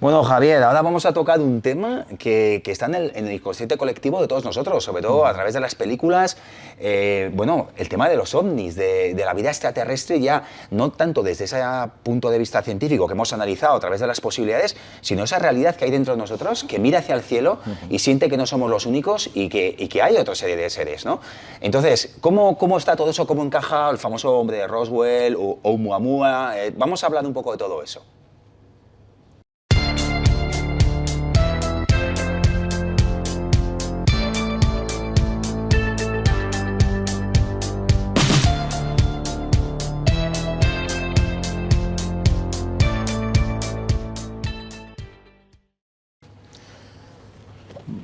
Bueno, Javier, ahora vamos a tocar un tema que está en el inconsciente colectivo de todos nosotros, sobre todo a través de las películas. Bueno, el tema de los ovnis, de la vida extraterrestre, ya no tanto desde ese punto de vista científico que hemos analizado a través de las posibilidades, sino esa realidad que hay dentro de nosotros, que mira hacia el cielo y siente que no somos los únicos y que hay otra serie de seres, ¿no? Entonces, ¿cómo está todo eso? ¿Cómo encaja el famoso hombre de Roswell o Oumuamua? Vamos a hablar un poco de todo eso.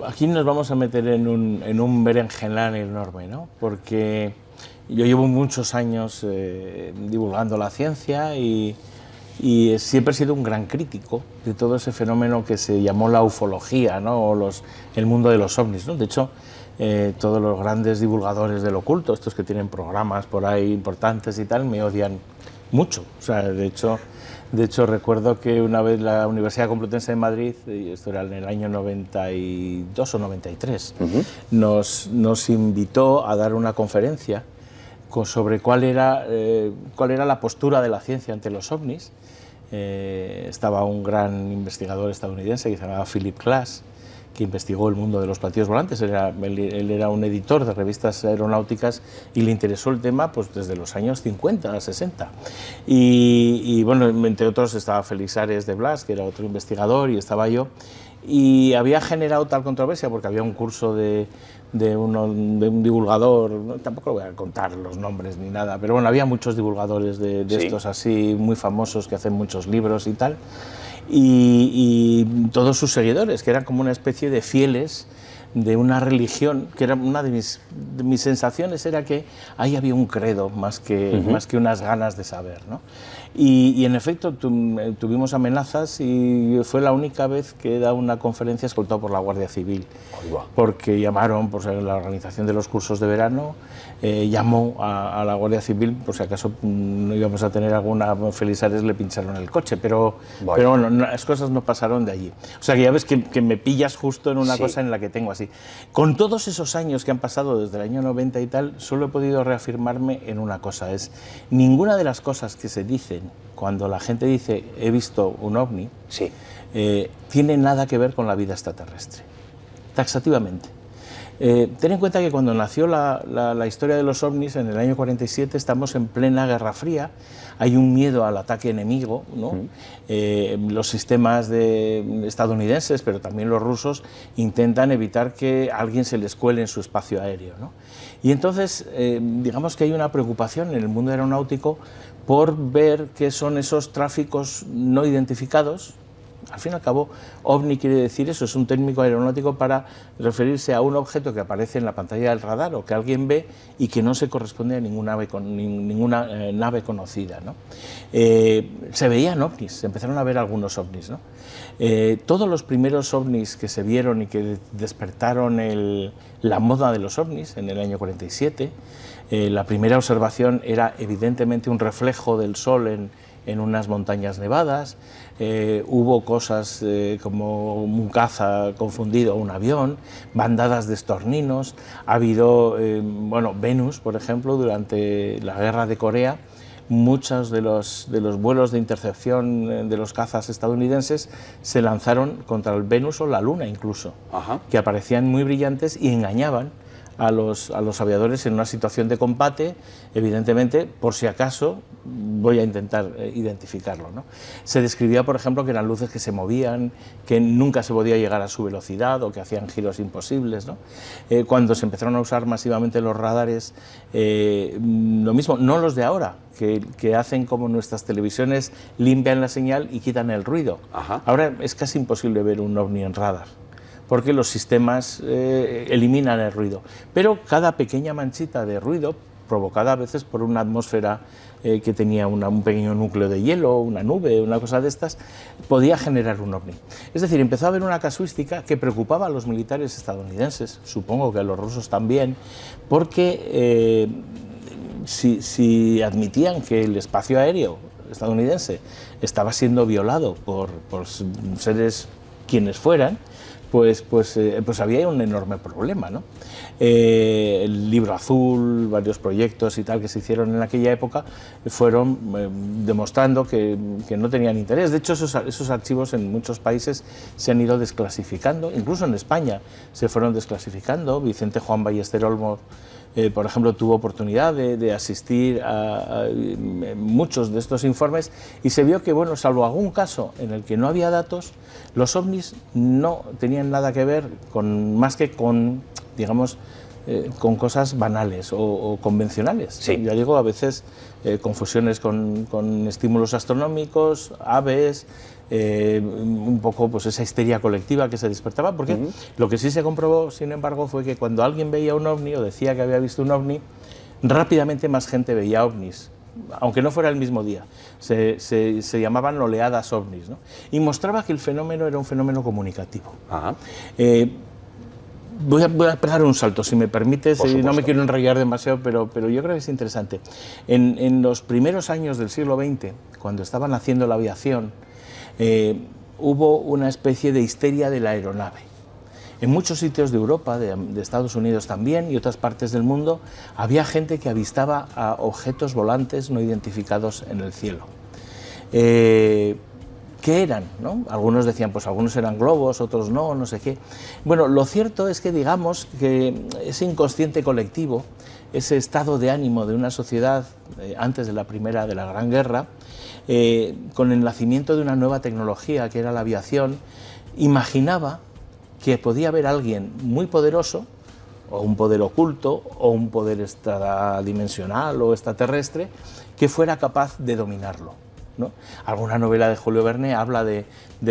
Aquí nos vamos a meter en un berenjenal enorme, ¿no? Porque yo llevo muchos años divulgando la ciencia y siempre he sido un gran crítico de todo ese fenómeno que se llamó la ufología, ¿no? O el mundo de los ovnis, ¿no? De hecho, todos los grandes divulgadores del oculto, estos que tienen programas por ahí importantes y tal, me odian mucho. O sea, de hecho, recuerdo que una vez la Universidad Complutense de Madrid, y esto era en el año 92 o 93, nos invitó a dar una conferencia sobre cuál era la postura de la ciencia ante los ovnis. Estaba un gran investigador estadounidense que se llamaba Philip Klass, que investigó el mundo de los platillos volantes. Él era un editor de revistas aeronáuticas y le interesó el tema pues, desde los años 50 a 60. Y bueno, entre otros estaba Félix Ares de Blas, que era otro investigador, y estaba yo. Y había generado tal controversia porque había un curso de un divulgador, tampoco voy a contar los nombres ni nada, pero bueno, había muchos divulgadores de estos así muy famosos que hacen muchos libros y tal. Y todos sus seguidores, que eran como una especie de fieles de una religión, que era una de mis sensaciones, era que ahí había un credo más que unas ganas de saber, ¿no? Y en efecto tuvimos amenazas y fue la única vez que he dado una conferencia escoltado por la Guardia Civil, porque llamaron, por la organización de los cursos de verano, llamó a la Guardia Civil por si acaso no íbamos a tener alguna. Félix Ares le pincharon el coche, pero bueno, las cosas no pasaron de allí. O sea que ya ves que me pillas justo en una cosa en la que tengo así. Con todos esos años que han pasado desde el año 90 y tal, solo he podido reafirmarme en una cosa, es ninguna de las cosas que se dicen cuando la gente dice he visto un ovni, tiene nada que ver con la vida extraterrestre, taxativamente. Ten en cuenta que cuando nació la historia de los ovnis en el año 47 estamos en plena Guerra Fría, hay un miedo al ataque enemigo, ¿no? Los sistemas estadounidenses, pero también los rusos, intentan evitar que alguien se les cuele en su espacio aéreo, ¿no? Y entonces, digamos que hay una preocupación en el mundo aeronáutico por ver qué son esos tráficos no identificados. Al fin y al cabo, ovni quiere decir eso, es un término aeronáutico para referirse a un objeto que aparece en la pantalla del radar o que alguien ve y que no se corresponde a ninguna nave conocida, ¿no? Se veían ovnis, se empezaron a ver algunos ovnis, ¿no? Todos los primeros ovnis que se vieron y que despertaron la moda de los ovnis en el año 47, la primera observación era evidentemente un reflejo del sol en unas montañas nevadas. Hubo cosas como un caza confundido a un avión, bandadas de estorninos. Ha habido, Venus, por ejemplo, durante la guerra de Corea, muchos de los vuelos de intercepción de los cazas estadounidenses se lanzaron contra el Venus o la Luna incluso, que aparecían muy brillantes y engañaban a los aviadores en una situación de combate, evidentemente, por si acaso, voy a intentar identificarlo, ¿no? Se describía, por ejemplo, que eran luces que se movían, que nunca se podía llegar a su velocidad o que hacían giros imposibles, ¿no? Cuando se empezaron a usar masivamente los radares, lo mismo, no los de ahora, que hacen como nuestras televisiones, limpian la señal y quitan el ruido. Ahora es casi imposible ver un ovni en radar, porque los sistemas eliminan el ruido. Pero cada pequeña manchita de ruido, provocada a veces por una atmósfera que tenía un pequeño núcleo de hielo, una nube, una cosa de estas, podía generar un ovni. Es decir, empezó a haber una casuística que preocupaba a los militares estadounidenses, supongo que a los rusos también, porque si admitían que el espacio aéreo estadounidense estaba siendo violado por seres quienes fueran, pues había un enorme problema, ¿no? El Libro Azul, varios proyectos y tal que se hicieron en aquella época fueron demostrando que no tenían interés. De hecho, esos archivos en muchos países se han ido desclasificando, incluso en España se fueron desclasificando. Vicente Juan Ballester Olmos, por ejemplo, tuvo oportunidad de asistir a muchos de estos informes y se vio que, bueno, salvo algún caso en el que no había datos, los ovnis no tenían nada que ver más que con, digamos, con cosas banales o convencionales. Sí. Ya digo, a veces confusiones con estímulos astronómicos, aves, un poco pues esa histeria colectiva que se despertaba, porque lo que sí se comprobó, sin embargo, fue que cuando alguien veía un ovni o decía que había visto un ovni, rápidamente más gente veía ovnis, aunque no fuera el mismo día. Se llamaban oleadas ovnis, ¿no? Y mostraba que el fenómeno era un fenómeno comunicativo. Ajá. Voy a pegar un salto, si me permites, Por no supuesto. me quiero enrollar demasiado, pero yo creo que es interesante. En los primeros años del siglo XX, cuando estaban haciendo la aviación, hubo una especie de histeria de la aeronave. En muchos sitios de Europa, de Estados Unidos también, y otras partes del mundo, había gente que avistaba a objetos volantes no identificados en el cielo. ¿Qué eran? ¿No? Algunos decían, pues algunos eran globos, otros no, no sé qué. Bueno, lo cierto es que digamos que ese inconsciente colectivo, ese estado de ánimo de una sociedad antes de la Gran Guerra, con el nacimiento de una nueva tecnología que era la aviación, imaginaba que podía haber alguien muy poderoso, o un poder oculto, o un poder extradimensional o extraterrestre, que fuera capaz de dominarlo, ¿no? Alguna novela de Julio Verne habla de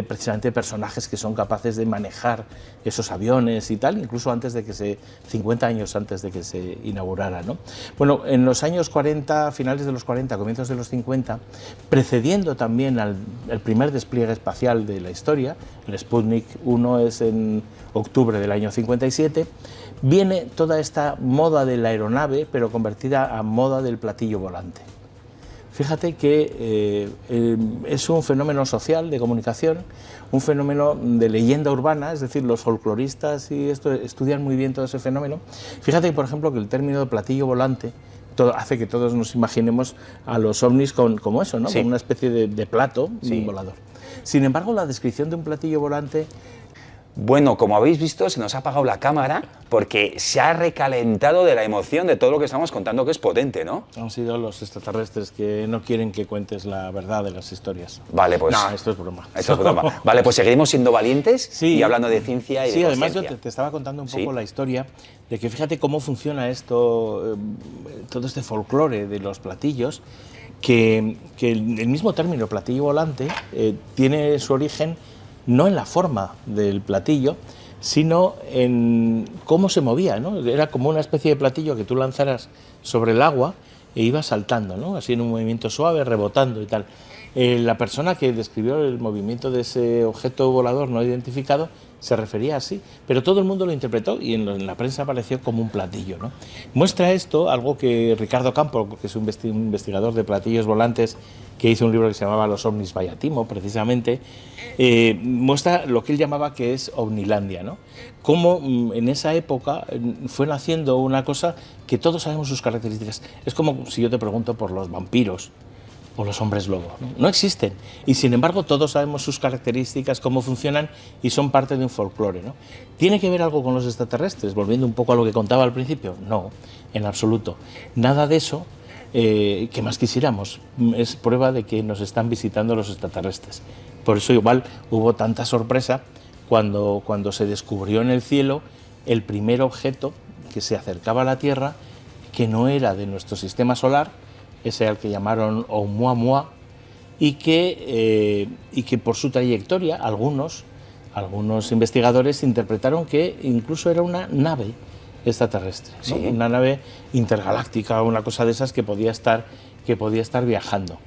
precisamente personajes que son capaces de manejar esos aviones y tal, incluso 50 años antes de que se inaugurara, ¿no? Bueno, en los años 40, finales de los 40, comienzos de los 50, precediendo también al primer despliegue espacial de la historia, el Sputnik 1 es en octubre del año 57, viene toda esta moda de la aeronave, pero convertida a moda del platillo volante. Fíjate que es un fenómeno social de comunicación, un fenómeno de leyenda urbana, es decir, los folcloristas y esto estudian muy bien todo ese fenómeno. Fíjate, por ejemplo, que el término de platillo volante hace que todos nos imaginemos a los ovnis como eso, ¿no? Sí. Como una especie de plato Sí. volador. Sin embargo, la descripción de un platillo volante... Bueno, como habéis visto, se nos ha apagado la cámara porque se ha recalentado de la emoción de todo lo que estamos contando, que es potente, ¿no? Han sido los extraterrestres que no quieren que cuentes la verdad de las historias. Vale, pues... No, esto es broma. Esto es broma. Vale, pues seguiremos siendo valientes y hablando de ciencia y sí, de además yo consciencia. te estaba contando un poco Sí. la historia de que fíjate cómo funciona esto, todo este folclore de los platillos, que el mismo término platillo volante tiene su origen no en la forma del platillo, sino en cómo se movía, ¿no? Era como una especie de platillo que tú lanzaras sobre el agua e iba saltando, ¿no? Así en un movimiento suave, rebotando y tal. La persona que describió el movimiento de ese objeto volador no identificado se refería así, pero todo el mundo lo interpretó y en la prensa apareció como un platillo, ¿no? Muestra esto algo que Ricardo Campo, que es un investigador de platillos volantes, que hizo un libro que se llamaba Los ovnis Bayatimo, precisamente, muestra lo que él llamaba que es ovnilandia, ¿no? Cómo en esa época fue naciendo una cosa que todos sabemos sus características. Es como si yo te pregunto por los vampiros o los hombres lobo, ¿no? No existen, y sin embargo todos sabemos sus características, cómo funcionan, y son parte de un folclore, ¿no? ¿Tiene que ver algo con los extraterrestres? Volviendo un poco a lo que contaba al principio, no, en absoluto. Nada de eso, que más quisiéramos, es prueba de que nos están visitando los extraterrestres. Por eso igual hubo tanta sorpresa cuando se descubrió en el cielo el primer objeto que se acercaba a la Tierra, que no era de nuestro sistema solar, ese al que llamaron Oumuamua, y que por su trayectoria algunos investigadores interpretaron que incluso era una nave extraterrestre, ¿no? Sí. Una nave intergaláctica, una cosa de esas que podía estar viajando.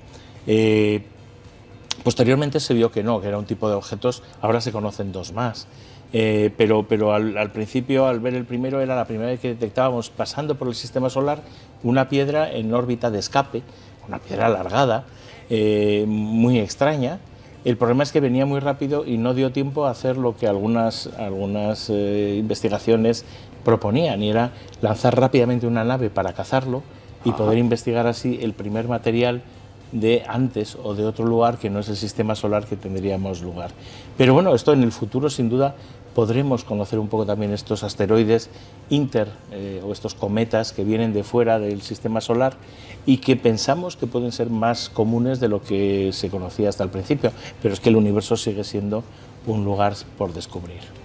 Posteriormente se vio que no, que era un tipo de objetos, ahora se conocen dos más. Pero al principio, al ver el primero, era la primera vez que detectábamos, pasando por el sistema solar, una piedra en órbita de escape, una piedra alargada, muy extraña. El problema es que venía muy rápido y no dio tiempo a hacer lo que algunas investigaciones proponían, y era lanzar rápidamente una nave para cazarlo y poder investigar así el primer material de antes o de otro lugar que no es el sistema solar que tendríamos lugar. Pero bueno, esto en el futuro sin duda podremos conocer un poco también estos asteroides o estos cometas que vienen de fuera del sistema solar y que pensamos que pueden ser más comunes de lo que se conocía hasta el principio, pero es que el universo sigue siendo un lugar por descubrir.